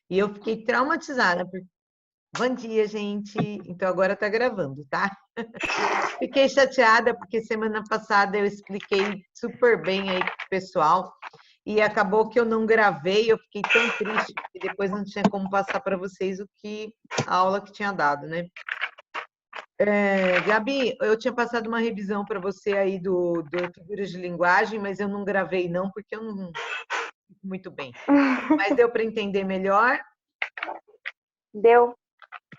E eu fiquei traumatizada. Bom dia, gente. Então agora tá gravando, tá? Fiquei chateada porque semana passada eu expliquei super bem aí pro pessoal e acabou que eu não gravei, eu fiquei tão triste que depois não tinha como passar para vocês a aula que tinha dado, né? Gabi, eu tinha passado uma revisão para você aí do figuras de linguagem, mas eu não gravei não, porque eu não fico muito bem. Mas deu para entender melhor? Deu.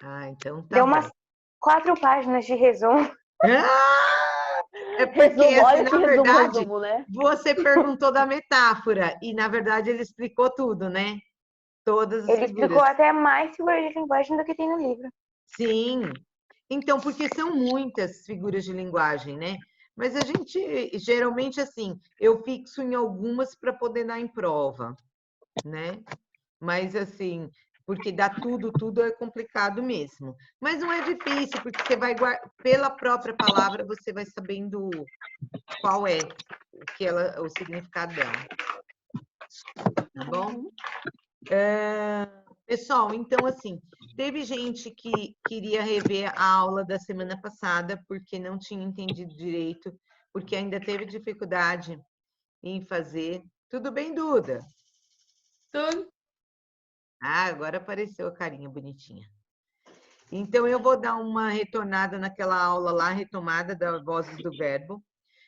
Ah, então tá Deu bom. umas 4 páginas de resumo. Ah! É porque, Resumo, assim, olha que na resumo, verdade, resumo, né? você perguntou da metáfora e, na verdade, ele explicou tudo, né? Todas as Ele explicou figuras. até mais figuras de linguagem do que tem no livro. Sim. Então, porque são muitas figuras de linguagem, né? Mas a gente, geralmente, assim, eu fixo em algumas para poder dar em prova, né? Mas, assim, porque dá tudo é complicado mesmo. Mas não é difícil, porque você vai, pela própria palavra, você vai sabendo qual é o significado dela. Tá bom? Pessoal, então, assim, teve gente que queria rever a aula da semana passada porque não tinha entendido direito, porque ainda teve dificuldade em fazer. Tudo bem, Duda? Tudo. Ah, agora apareceu a carinha bonitinha. Então, eu vou dar uma retornada naquela aula lá, retomada da Vozes do Verbo.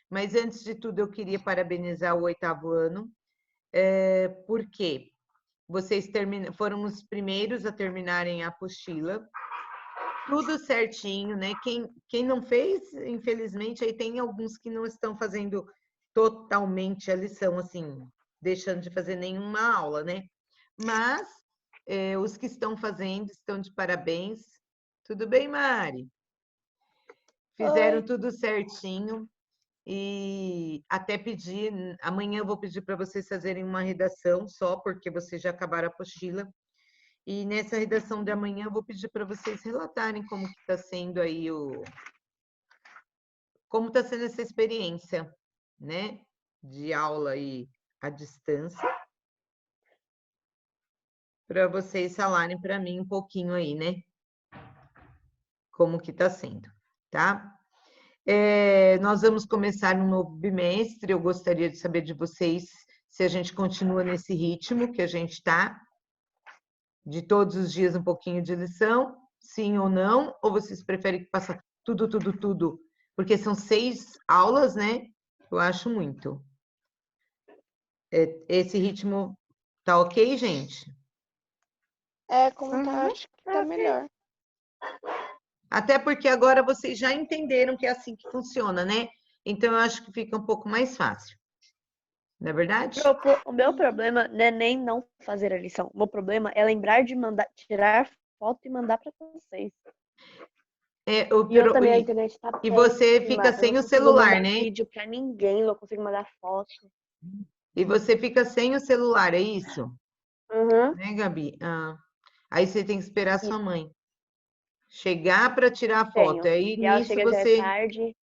Mas, antes de tudo, eu queria parabenizar o 8º ano. Por quê? Vocês foram os primeiros a terminarem a apostila. Tudo certinho, né? Quem não fez, infelizmente, aí tem alguns que não estão fazendo totalmente a lição, assim, deixando de fazer nenhuma aula, né? Mas os que estão fazendo estão de parabéns. Tudo bem, Mari? Fizeram Oi. tudo certinho. E até pedir, amanhã eu vou pedir para vocês fazerem uma redação só, porque vocês já acabaram a apostila. E nessa redação de amanhã eu vou pedir para vocês relatarem como que está sendo aí como está sendo essa experiência, né? De aula aí à distância. Para vocês falarem para mim um pouquinho aí, né? Como que está sendo, tá? Nós vamos começar um novo bimestre. Eu gostaria de saber de vocês se a gente continua nesse ritmo que a gente está, de todos os dias um pouquinho de lição, sim ou não, ou vocês preferem que passe tudo, porque são 6 aulas, né? Eu acho muito. Esse ritmo tá ok, gente? Como tá, acho que tá melhor. Até porque agora vocês já entenderam que é assim que funciona, né? Então, eu acho que fica um pouco mais fácil. Não é verdade? O meu problema não é nem não fazer a lição. O meu problema é lembrar de tirar foto e mandar para vocês. E eu também, a internet tá E você péssima. fica Eu não sem o consigo celular, mandar né? vídeo para ninguém, não consigo mandar foto. E você fica sem o celular, é isso? Uhum. Né, Gabi? Ah, aí você tem que esperar a sua Isso, mãe chegar para tirar a foto. tenho. Aí E ela nisso chega já é você. tarde.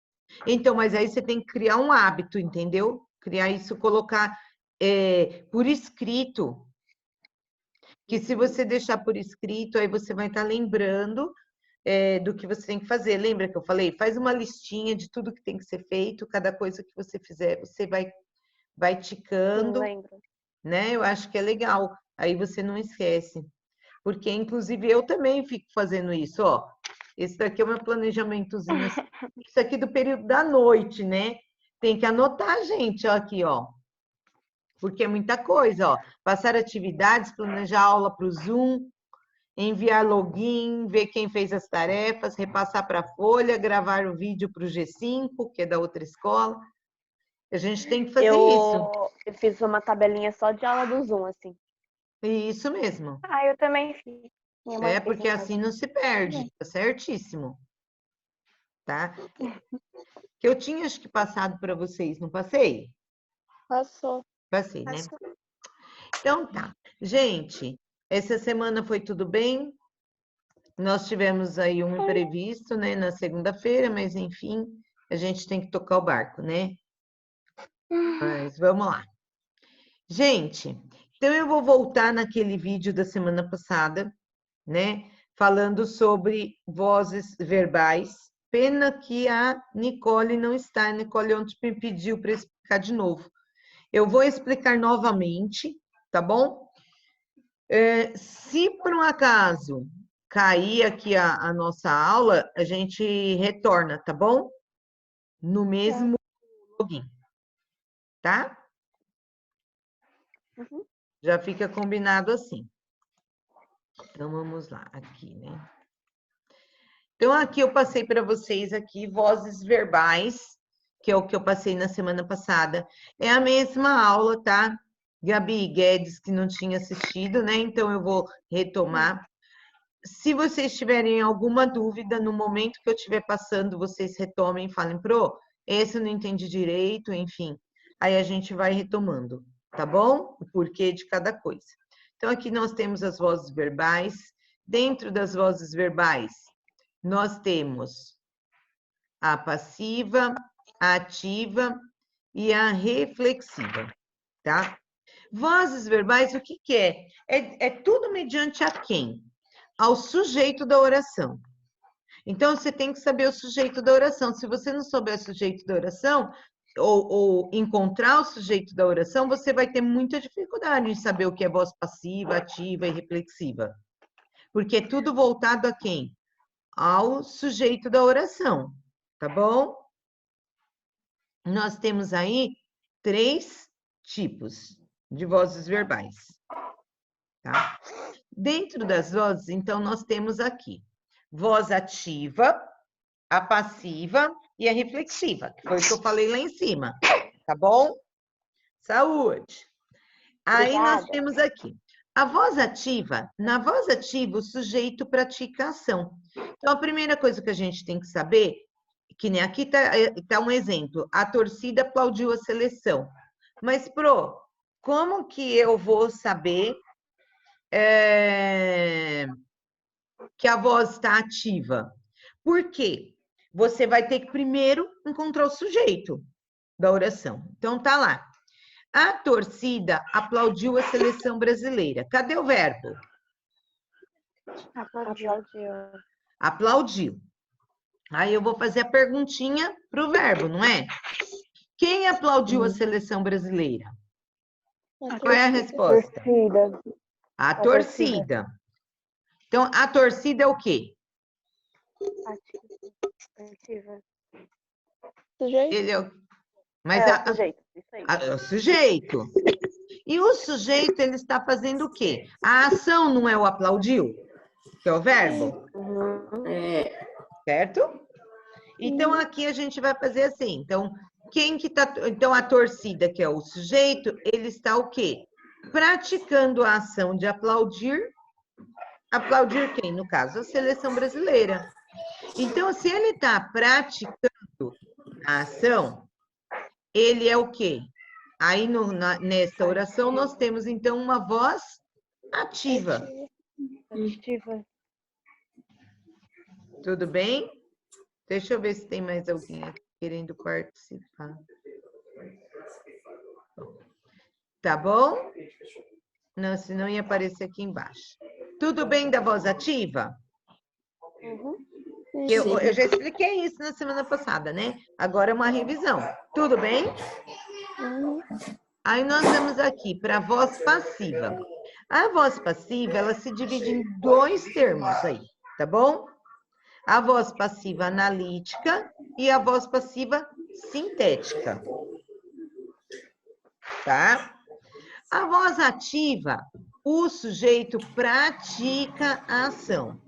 Então, mas aí você tem que criar um hábito, entendeu? Criar isso, colocar por escrito. Que se você deixar por escrito, aí você vai estar lembrando do que você tem que fazer. Lembra que eu falei? Faz uma listinha de tudo que tem que ser feito, cada coisa que você fizer, você vai Sim, ticando, lembro. né? Eu acho que é legal. Aí você não esquece. Porque, inclusive, eu também fico fazendo isso, ó. Esse daqui é o meu planejamentozinho. Isso aqui do período da noite, né? Tem que anotar, gente, ó, aqui, ó. Porque é muita coisa, ó. Passar atividades, planejar aula para o Zoom, enviar login, ver quem fez as tarefas, repassar para a folha, gravar o vídeo para o G5, que é da outra escola. A gente tem que fazer isso. Eu fiz uma tabelinha só de aula do Zoom, assim. Isso mesmo. Eu também fiz. Minha mãe fez Porque em casa. assim não se perde, tá certíssimo. Tá? Que eu tinha, acho que, passado para vocês, não passei? Passou. Passei, né? Então tá. Gente, essa semana foi tudo bem. Nós tivemos aí um imprevisto, né, na segunda-feira, mas enfim, a gente tem que tocar o barco, né? Mas vamos lá. Gente, Então, eu vou voltar naquele vídeo da semana passada, né? Falando sobre vozes verbais. Pena que a Nicole não está. A Nicole ontem me pediu para explicar de novo. Eu vou explicar novamente, tá bom? Se por um acaso cair aqui a nossa aula, a gente retorna, tá bom? No mesmo login, tá? Uhum. Já fica combinado assim. Então, vamos lá, aqui, né? Então, aqui eu passei para vocês aqui vozes verbais, que é o que eu passei na semana passada. É a mesma aula, tá? Gabi Guedes, que não tinha assistido, né? Então, eu vou retomar. Se vocês tiverem alguma dúvida, no momento que eu estiver passando, vocês retomem e falem, Pro, esse eu não entendi direito, enfim. Aí a gente vai retomando, tá bom? O porquê de cada coisa. Então, aqui nós temos as vozes verbais. Dentro das vozes verbais, nós temos a passiva, a ativa e a reflexiva, tá? Vozes verbais, o que é? É tudo mediante a quem? Ao sujeito da oração. Então, você tem que saber o sujeito da oração. Se você não souber o sujeito da oração, ou encontrar o sujeito da oração, você vai ter muita dificuldade em saber o que é voz passiva, ativa e reflexiva. Porque é tudo voltado a quem? Ao sujeito da oração, tá bom? Nós temos aí 3 tipos de vozes verbais, tá? Dentro das vozes, então, nós temos aqui voz ativa, a passiva e a reflexiva, que foi o que eu falei lá em cima, tá bom? Saúde! Aí nós temos aqui a voz ativa. Na voz ativa, o sujeito pratica a ação. Então, a primeira coisa que a gente tem que saber, que nem aqui tá um exemplo, a torcida aplaudiu a seleção. Mas, Pro, como que eu vou saber que a voz está ativa? Por quê? Você vai ter que primeiro encontrar o sujeito da oração. Então, tá lá. A torcida aplaudiu a seleção brasileira. Cadê o verbo? Aplaudiu. Aplaudiu. Aí eu vou fazer a perguntinha para o verbo, não é? Quem aplaudiu a seleção brasileira? Qual é a resposta? Torcida. A torcida. Então, a torcida é o quê? Ativa. Sujeito. Ele é o... Mas o sujeito. Isso aí. o sujeito. E o sujeito, ele está fazendo o quê? A ação não é o aplaudiu? Que é o verbo? Certo? Então, aqui a gente vai fazer assim. Então, quem que tá... Então, a torcida, que é o sujeito, ele está o quê? Praticando a ação de aplaudir. Aplaudir quem? No caso, a seleção brasileira. Então, se ele está praticando a ação, ele é o quê? Aí, nesta oração, nós temos, então, uma voz ativa. Ativa. Tudo bem? Deixa eu ver se tem mais alguém aqui querendo participar. Tá bom? Não, senão ia aparecer aqui embaixo. Tudo bem da voz ativa? Uhum. Eu já expliquei isso na semana passada, né? Agora é uma revisão. Tudo bem? Uhum. Aí nós vamos aqui para a voz passiva. A voz passiva, ela se divide em 2 termos aí, tá bom? A voz passiva analítica e a voz passiva sintética. Tá? A voz ativa, o sujeito pratica a ação.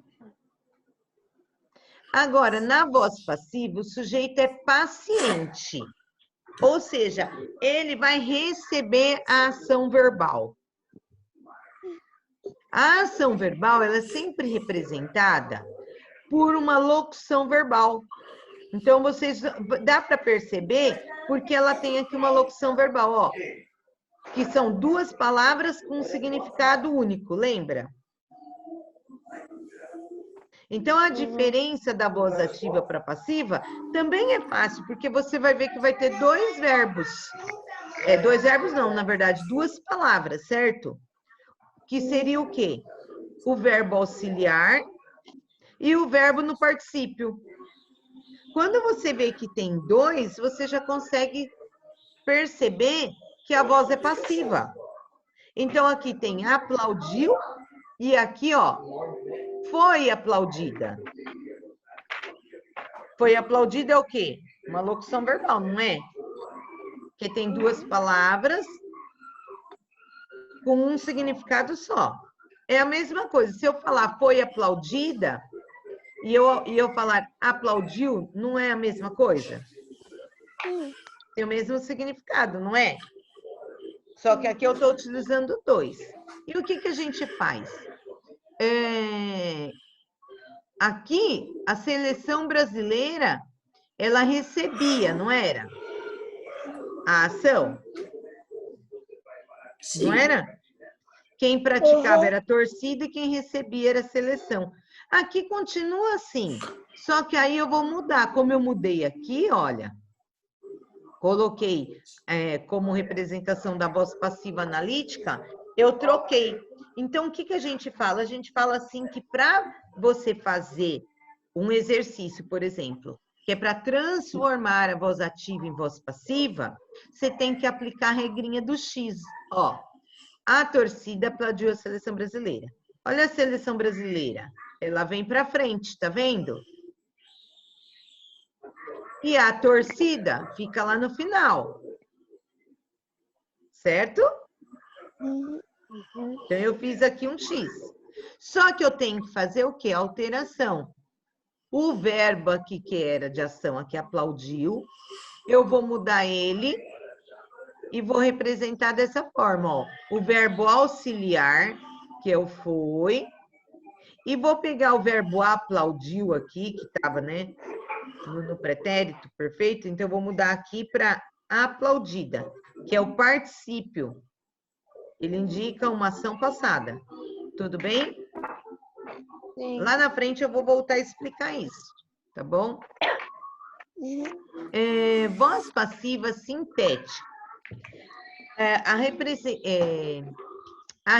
Agora, na voz passiva, o sujeito é paciente. Ou seja, ele vai receber a ação verbal. A ação verbal, ela é sempre representada por uma locução verbal. Então, dá para perceber porque ela tem aqui uma locução verbal, ó, que são 2 palavras com um significado único, lembra? Então, a diferença da voz ativa para passiva também é fácil, porque você vai ver que vai ter 2 verbos. Dois verbos não, na verdade, duas palavras, certo? Que seria o quê? O verbo auxiliar e o verbo no particípio. Quando você vê que tem dois, você já consegue perceber que a voz é passiva. Então, aqui tem aplaudiu e aqui, ó, foi aplaudida. Foi aplaudida é o quê? Uma locução verbal, não é? Porque tem duas palavras com um significado só. É a mesma coisa. Se eu falar foi aplaudida e eu falar aplaudiu, não é a mesma coisa? Tem o mesmo significado, não é? Só que aqui eu estou utilizando dois. E o que a gente faz? Aqui, a seleção brasileira, ela recebia, não era? A ação? Sim. Não era? Quem praticava era a torcida e quem recebia era a seleção. Aqui continua assim, só que aí eu vou mudar. Como eu mudei aqui, olha, coloquei como representação da voz passiva analítica, eu troquei. Então, o que a gente fala? A gente fala assim que para você fazer um exercício, por exemplo, que é para transformar a voz ativa em voz passiva, você tem que aplicar a regrinha do X. Ó, a torcida aplaudiu a seleção brasileira. Olha a seleção brasileira. Ela vem para frente, tá vendo? E a torcida fica lá no final. Certo? Então, eu fiz aqui um X. Só que eu tenho que fazer o quê? Alteração. O verbo aqui, que era de ação, aqui aplaudiu, eu vou mudar ele e vou representar dessa forma, ó. O verbo auxiliar, que é o foi, e vou pegar o verbo aplaudiu aqui, que estava, né, no pretérito perfeito, então eu vou mudar aqui para aplaudida, que é o particípio. Ele indica uma ação passada. Tudo bem? Sim. Lá na frente eu vou voltar a explicar isso, tá bom? Voz passiva sintética.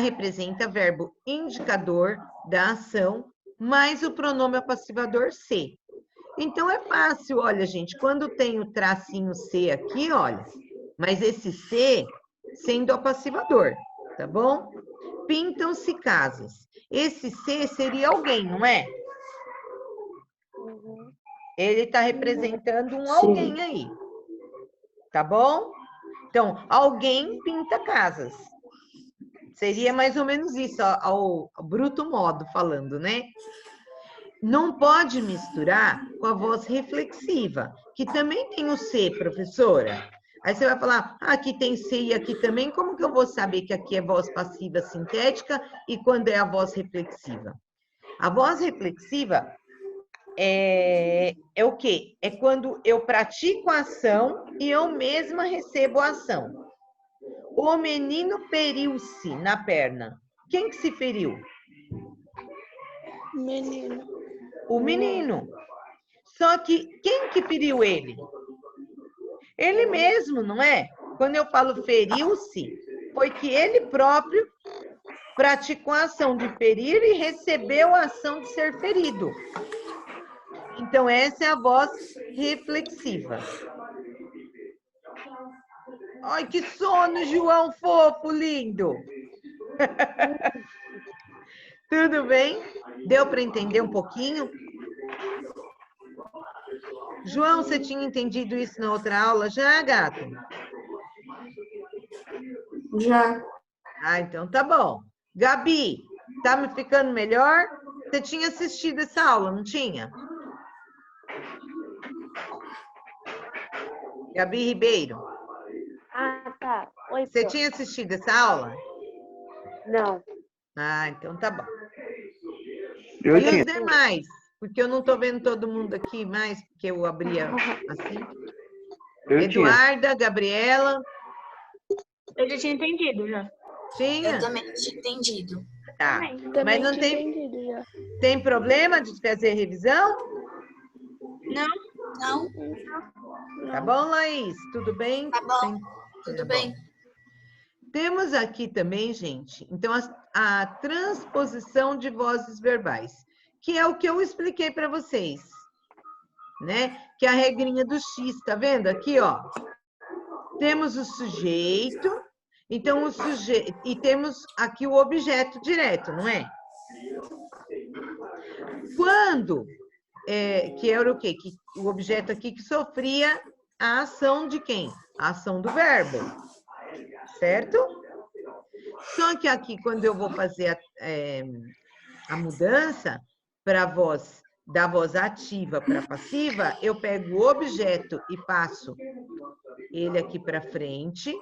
Representa verbo indicador da ação, mais o pronome apassivador ser. Então, é fácil, olha, gente, quando tem o tracinho ser aqui, olha, mas esse ser sendo apassivador, tá bom? Pintam-se casas. Esse ser seria alguém, não é? Ele está representando um alguém aí. Tá bom? Então, alguém pinta casas. Seria mais ou menos isso, ao bruto modo falando, né? Não pode misturar com a voz reflexiva, que também tem o C, professora. Aí você vai falar, aqui tem C e aqui também, como que eu vou saber que aqui é voz passiva sintética e quando é a voz reflexiva? A voz reflexiva é o quê? É quando eu pratico a ação e eu mesma recebo a ação. O menino feriu-se na perna. Quem que se feriu? Menino. O menino. Só que quem que feriu ele? Ele mesmo, não é? Quando eu falo feriu-se, foi que ele próprio praticou a ação de ferir e recebeu a ação de ser ferido. Então, essa é a voz reflexiva. Ai, que sono, João fofo, lindo! Tudo bem? Deu para entender um pouquinho? João, você tinha entendido isso na outra aula já, gato? Já. Ah, então tá bom. Gabi, tá me ficando melhor? Você tinha assistido essa aula, não tinha? Gabi Ribeiro. Ah, tá. Oi, Você tinha assistido essa aula? Não. Ah, então tá bom. Eu e tinha. Os demais? Porque eu não tô vendo todo mundo aqui mais, porque eu abria assim. Eduarda, Gabriela. Eu já tinha entendido, já. Tinha? Eu também tinha entendido. Tá. Também Mas não tem problema de fazer revisão? Não. Tá bom, Laís? Tudo bem? Tá bom. Tudo bem. Temos aqui também, gente, então, a transposição de vozes verbais, que é o que eu expliquei para vocês, né? Que é a regrinha do X, tá vendo aqui, ó? Temos o sujeito, então o sujeito, e temos aqui o objeto direto, não é? Quando, que era o quê? Que o objeto aqui que sofria a ação de quem? A ação do verbo, certo? Só que aqui, quando eu vou fazer a mudança para voz, da voz ativa para passiva, eu pego o objeto e passo ele aqui para frente,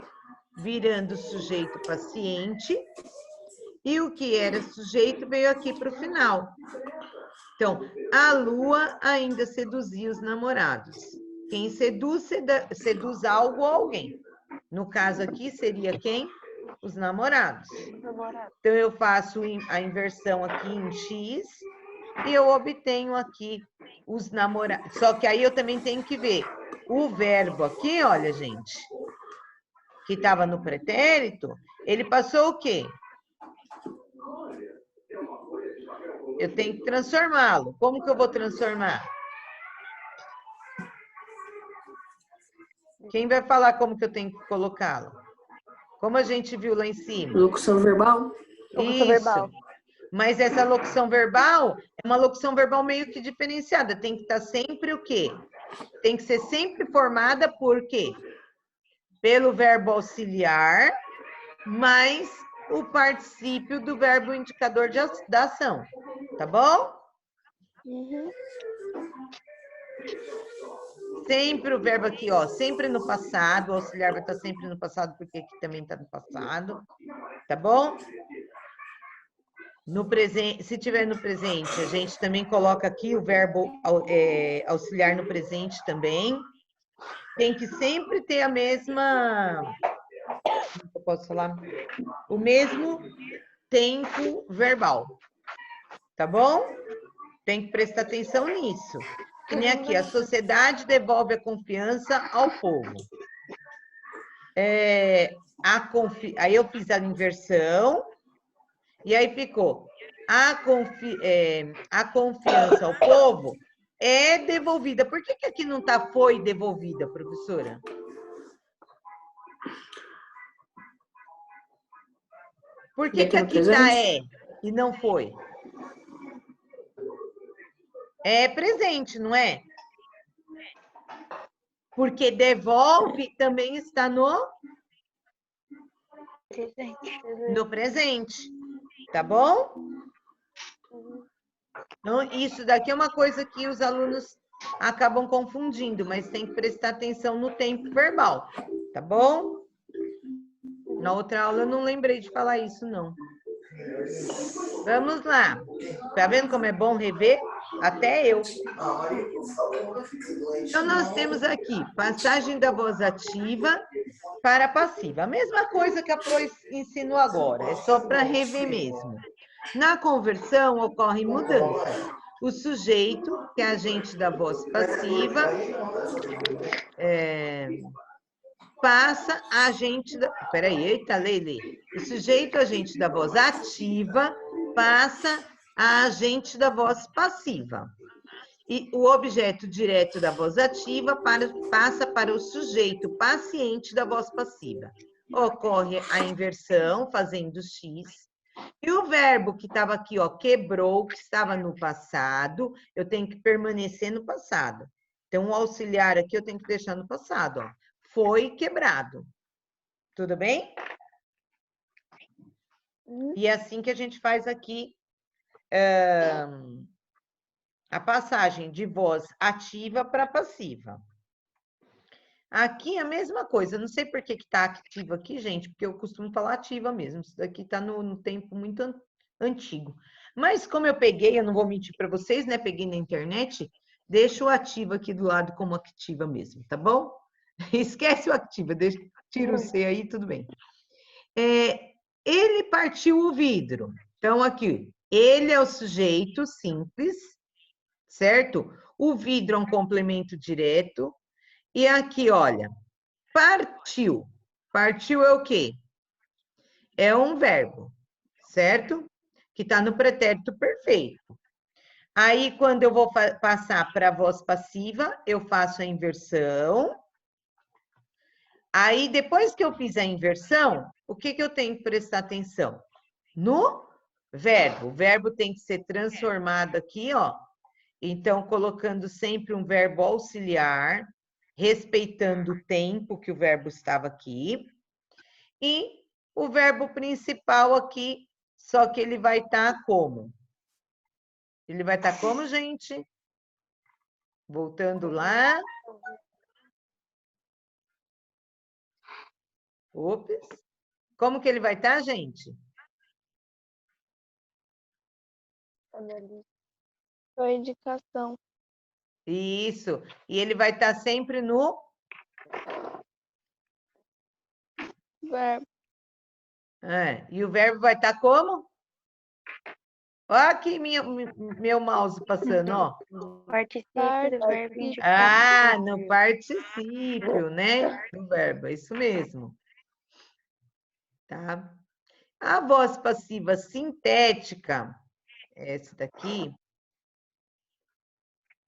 virando sujeito paciente, e o que era sujeito veio aqui para o final. Então, a lua ainda seduzia os namorados. Quem seduz, seduz algo ou alguém. No caso aqui, seria quem? Os namorados. Então, eu faço a inversão aqui em X e eu obtenho aqui os namorados. Só que aí eu também tenho que ver o verbo aqui, olha, gente, que estava no pretérito, ele passou o quê? Eu tenho que transformá-lo. Como que eu vou transformar? Quem vai falar como que eu tenho que colocá-lo? Como a gente viu lá em cima. Locução verbal? Locução verbal. Mas essa locução verbal é uma locução verbal meio que diferenciada. Tem que estar sempre o quê? Tem que ser sempre formada por quê? Pelo verbo auxiliar, mais o particípio do verbo indicador da ação. Tá bom? Uhum. Sempre o verbo aqui, ó, sempre no passado, o auxiliar vai estar sempre no passado, porque aqui também está no passado, tá bom? No presente, se tiver no presente, a gente também coloca aqui o verbo auxiliar no presente também. Tem que sempre ter a mesma, como eu posso falar? O mesmo tempo verbal, tá bom? Tem que prestar atenção nisso. Que nem aqui, a sociedade devolve a confiança ao povo. Aí eu fiz a inversão, e aí ficou, a confiança ao povo é devolvida. Por que aqui não está foi devolvida, professora? Por que aqui está e não foi? É presente, não é? Porque devolve também está no presente, tá bom? Então, isso daqui é uma coisa que os alunos acabam confundindo, mas tem que prestar atenção no tempo verbal, tá bom? Na outra aula eu não lembrei de falar isso, não. Vamos lá. Tá vendo como é bom rever? Até eu. Então, nós temos aqui passagem da voz ativa para a passiva. A mesma coisa que a Pro ensinou agora, é só para rever mesmo. Na conversão, ocorre mudança. O sujeito, que é agente da voz passiva, passa a agente da... Peraí, eita, Leile. O sujeito, agente da voz ativa, passa a agente da voz passiva. E o objeto direto da voz ativa passa para o sujeito paciente da voz passiva. Ocorre a inversão, fazendo X. E o verbo que estava aqui, ó, quebrou, que estava no passado, eu tenho que permanecer no passado. Então, o auxiliar aqui eu tenho que deixar no passado, ó. Foi quebrado. Tudo bem? E é assim que a gente faz aqui a passagem de voz ativa para passiva. Aqui é a mesma coisa. Não sei por que está ativa aqui, gente, porque eu costumo falar ativa mesmo. Isso daqui está no tempo muito antigo. Mas como eu peguei, eu não vou mentir para vocês, né? Peguei na internet, deixo o ativo aqui do lado como ativa mesmo, tá bom? Esquece o ativa, tira o C aí, tudo bem. Ele partiu o vidro. Então, aqui, ele é o sujeito simples, certo? O vidro é um complemento direto. E aqui, olha, partiu. Partiu é o quê? É um verbo, certo? Que está no pretérito perfeito. Aí, quando eu vou passar para a voz passiva, eu faço a inversão. Aí, depois que eu fiz a inversão, o que eu tenho que prestar atenção? No verbo. O verbo tem que ser transformado aqui, ó. Então, colocando sempre um verbo auxiliar, respeitando o tempo que o verbo estava aqui. E o verbo principal aqui, só que ele vai estar como? Ele vai estar como, gente? Voltando lá. Ops. Como que ele vai estar, gente? Foi indicação. Isso. E ele vai estar sempre no Verbo. E o verbo vai estar como? Olha aqui meu mouse passando, ó. Particípio do verbo indicativo. Ah, no particípio, né? Do verbo, é isso mesmo. Tá? A voz passiva sintética, essa daqui,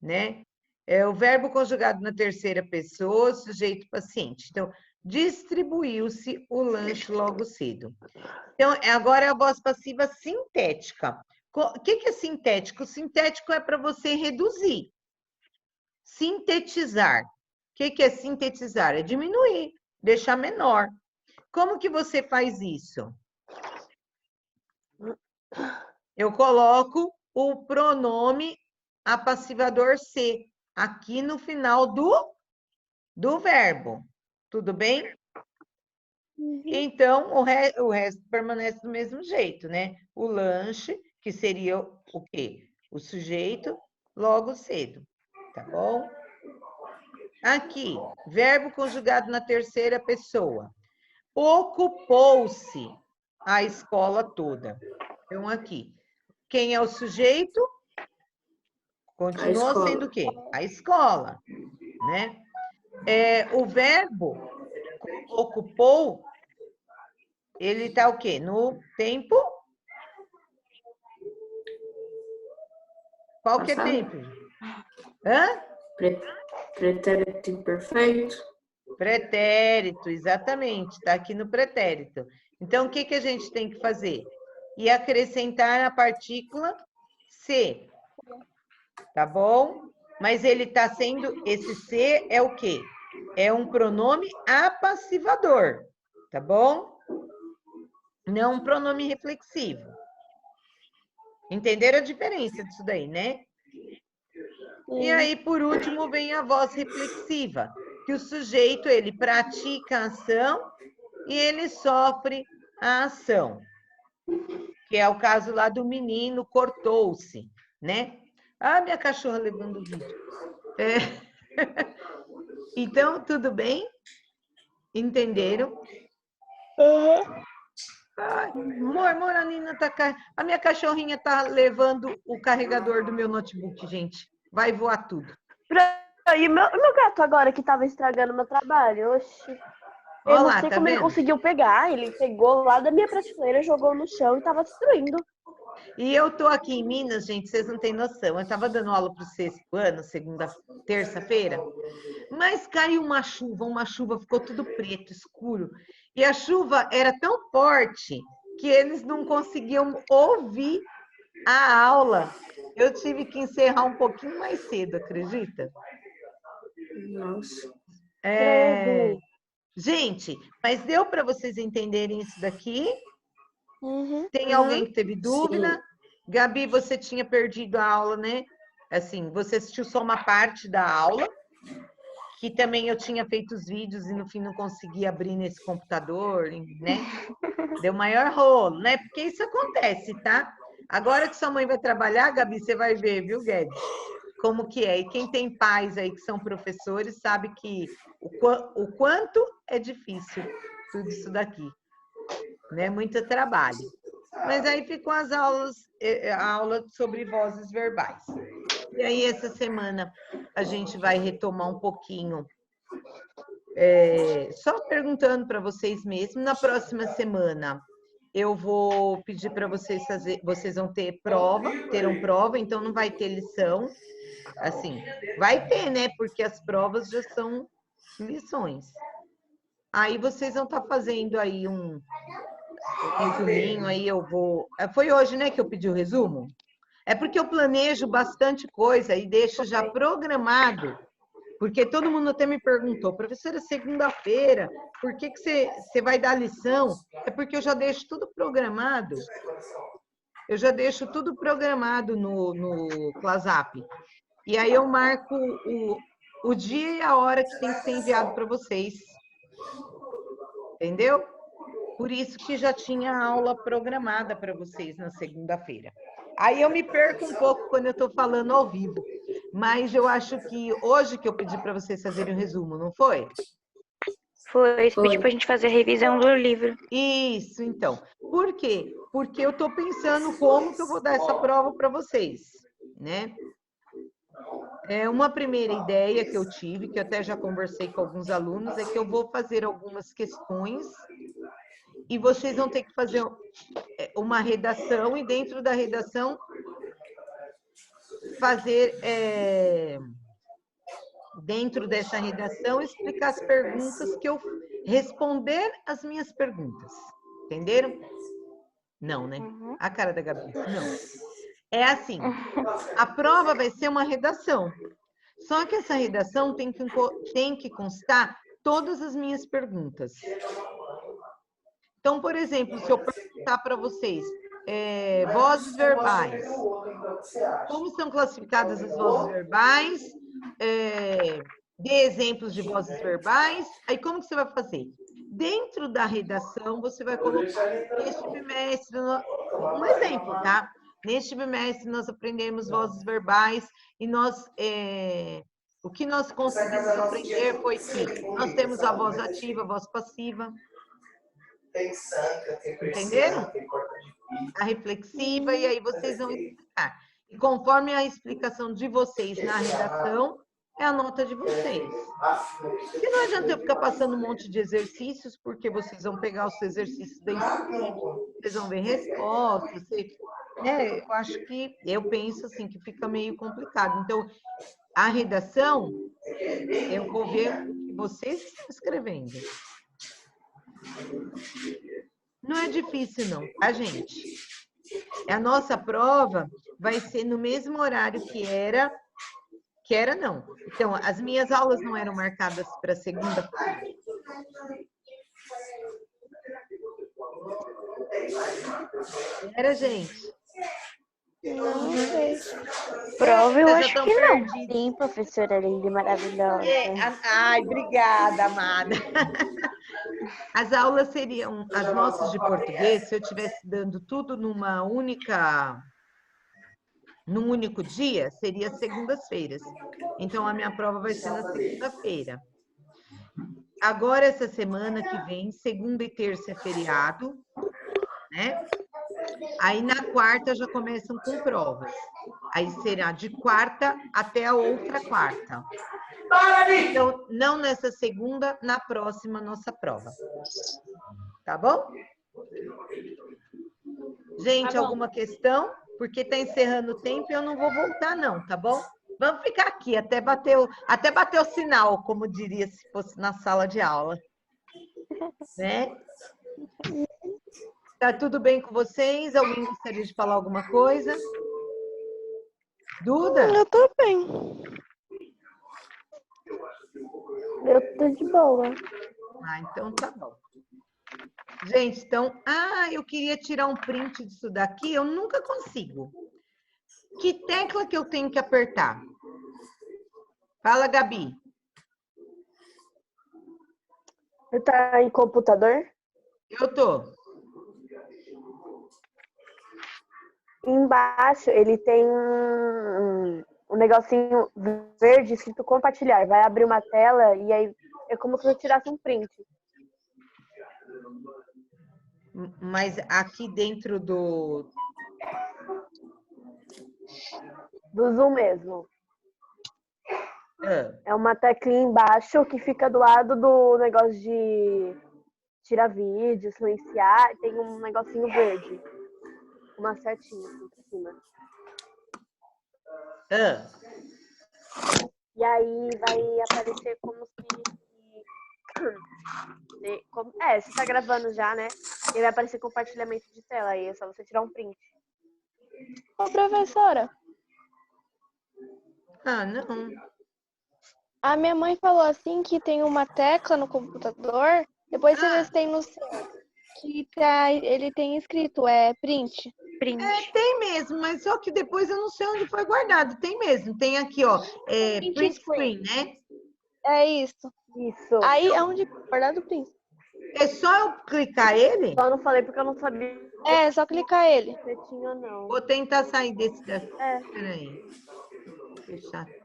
né? É o verbo conjugado na terceira pessoa, sujeito paciente. Então, distribuiu-se o lanche logo cedo. Então, agora é a voz passiva sintética. O que é sintético? Sintético é para você reduzir. Sintetizar. O que é sintetizar? É diminuir, deixar menor. Como que você faz isso? Eu coloco o pronome apassivador se aqui no final do verbo. Tudo bem? Então, o resto permanece do mesmo jeito, né? O lanche, que seria o quê? O sujeito, logo cedo. Tá bom? Aqui, verbo conjugado na terceira pessoa. Ocupou-se a escola toda. Então, aqui, quem é o sujeito? Continua sendo o quê? A escola, né? O verbo ocupou, ele está o quê? No tempo? Qual que é tempo? Hã? Pretérito imperfeito. Pretérito, exatamente. Está aqui no pretérito. Então, o que a gente tem que fazer? E acrescentar a partícula se. Tá bom? Mas ele está sendo... Esse se é o quê? É um pronome apassivador. Tá bom? Não um pronome reflexivo. Entenderam a diferença disso daí, né? E aí, por último, vem a voz reflexiva, que o sujeito, ele pratica a ação e ele sofre a ação. Que é o caso lá do menino, cortou-se, né? Ah, minha cachorra levando o vídeo. Então, tudo bem? Entenderam? Ai, amor, a Nina tá... A minha cachorrinha tá levando o carregador do meu notebook, gente. Vai voar tudo. E meu gato agora que tava estragando meu trabalho? Oxi. Eu não sei como ele conseguiu pegar. Ele pegou lá da minha prateleira, jogou no chão e tava destruindo. E eu tô aqui em Minas, gente, vocês não têm noção. Eu tava dando aula pro sexto ano, terça-feira, mas caiu uma chuva, ficou tudo preto, escuro. E a chuva era tão forte que eles não conseguiam ouvir a aula. Eu tive que encerrar um pouquinho mais cedo, acredita? Nossa. Gente, mas deu para vocês entenderem isso daqui? Uhum. Tem alguém que teve dúvida? Sim. Gabi, você tinha perdido a aula, né? Assim, você assistiu só uma parte da aula, que também eu tinha feito os vídeos e no fim não consegui abrir nesse computador, né? Deu maior rolo, né? Porque isso acontece, tá? Agora que sua mãe vai trabalhar, Gabi, você vai ver, viu, Guedes? Como que é. E quem tem pais aí que são professores sabe que o quanto é difícil tudo isso daqui, né? Muito trabalho. Mas aí ficam as aulas, a aula sobre vozes verbais. E aí, essa semana, a gente vai retomar um pouquinho Só perguntando para vocês mesmo, na próxima semana eu vou pedir para vocês vocês vão terão prova, então não vai ter lição. Assim, vai ter, né? Porque as provas já são lições. Aí vocês vão estar fazendo aí um resuminho, aí eu vou... Foi hoje, né, que eu pedi o resumo? É porque eu planejo bastante coisa e deixo já programado, porque todo mundo até me perguntou, professora, segunda-feira, por que você vai dar lição? É porque eu já deixo tudo programado. Eu já deixo tudo programado no ClassApp. E aí eu marco o dia e a hora que tem que ser enviado para vocês. Entendeu? Por isso que já tinha aula programada para vocês na segunda-feira. Aí eu me perco um pouco quando eu estou falando ao vivo. Mas eu acho que hoje que eu pedi para vocês fazerem um resumo, não foi? Foi, você pediu para a gente fazer a revisão do livro. Isso, então. Por quê? Porque eu estou pensando como que eu vou dar essa prova para vocês, né? Uma primeira ideia que eu tive, que eu até já conversei com alguns alunos, é que eu vou fazer algumas questões e vocês vão ter que fazer uma redação e dentro da redação fazer, dentro dessa redação, explicar as perguntas que eu... Responder as minhas perguntas. Entenderam? Não, né? A cara da Gabi. Não. É assim, a prova vai ser uma redação. Só que essa redação tem que constar todas as minhas perguntas. Então, por exemplo, se eu perguntar para vocês, vozes verbais. Como são classificadas as vozes verbais? Dê exemplos de vozes verbais. Aí, como que você vai fazer? Dentro da redação, você vai colocar neste bimestre, um exemplo, tá? Neste bimestre, nós aprendemos vozes verbais e o que nós conseguimos aprender foi que nós temos a voz ativa, a voz passiva. Entenderam? A reflexiva, e aí vocês vão explicar. E conforme a explicação de vocês na redação, é a nota de vocês. E não adianta eu ficar passando um monte de exercícios, porque vocês vão pegar os exercícios da internet, vocês vão ver respostas, eu acho que, eu penso assim, que fica meio complicado. Então, a redação, eu vou ver o que vocês estão escrevendo. Não é difícil não, tá, gente? A nossa prova vai ser no mesmo horário que era não. Então, as minhas aulas não eram marcadas para segunda-feira. Era, gente? Não sei. Prova, eu acho que não. Sim, professora linda e maravilhosa. Ai, obrigada, amada. As aulas seriam, as nossas de português, se eu estivesse dando tudo num único dia, seria segundas-feiras. Então, a minha prova vai ser na segunda-feira. Agora, essa semana que vem, segunda e terça é feriado, né? Aí, na quarta, já começam com provas. Aí, será de quarta até a outra quarta. Então, não nessa segunda, na próxima nossa prova. Tá bom? Gente, alguma questão? Porque está encerrando o tempo e eu não vou voltar, não, tá bom? Vamos ficar aqui até bater o sinal, como diria se fosse na sala de aula. Né? Tá tudo bem com vocês? Alguém gostaria de falar alguma coisa? Duda? Eu tô bem. Eu tô de boa. Ah, então tá bom. Gente, então... eu queria tirar um print disso daqui, eu nunca consigo. Que tecla que eu tenho que apertar? Fala, Gabi. Você tá em computador? Eu tô. Embaixo ele tem um negocinho verde escrito compartilhar. Vai abrir uma tela e aí é como se eu tirasse um print. Mas aqui dentro do Do Zoom mesmo. É uma teclinha embaixo que fica do lado do negócio de tirar vídeo, silenciar. Tem um negocinho verde. Uma setinha assim pra cima. E aí vai aparecer como se... você tá gravando já, né? E vai aparecer compartilhamento de tela. Aí é só você tirar um print. Ô, professora, Não. a minha mãe falou assim que tem uma tecla no computador, depois você vê se tem no seu, que ele tem escrito, print. Tem mesmo, mas só que depois eu não sei onde foi guardado. Tem mesmo, tem aqui, ó, print screen, né? É isso. Isso. Aí é onde é guardado o print. É só eu clicar ele? Só não falei porque eu não sabia É só clicar ele. se tinha ou não. Vou tentar sair desse daqui. Peraí. Vou fechar aqui.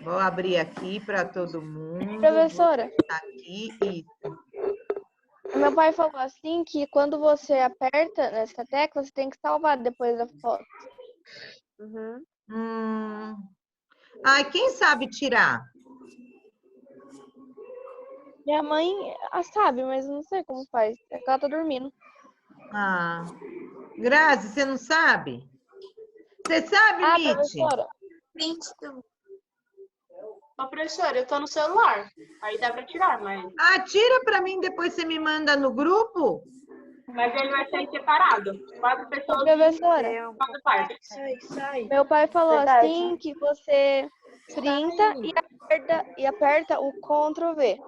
Vou abrir aqui para todo mundo. Professora. Aqui, isso. Meu pai falou assim que quando você aperta nessa tecla, você tem que salvar depois da foto. Ai, quem sabe tirar? Minha mãe sabe, mas não sei como faz. É que ela tá dormindo. Grazi, você não sabe? Você sabe, Mitty? Professora. Ô, professora, eu tô no celular. Aí dá pra tirar, mas... Tira pra mim, depois você me manda no grupo? Mas ele vai sair separado. 4 pessoas Professora. em 4 partes. Sai. Meu pai falou Verdade. assim que você printa e aperta o Ctrl+V.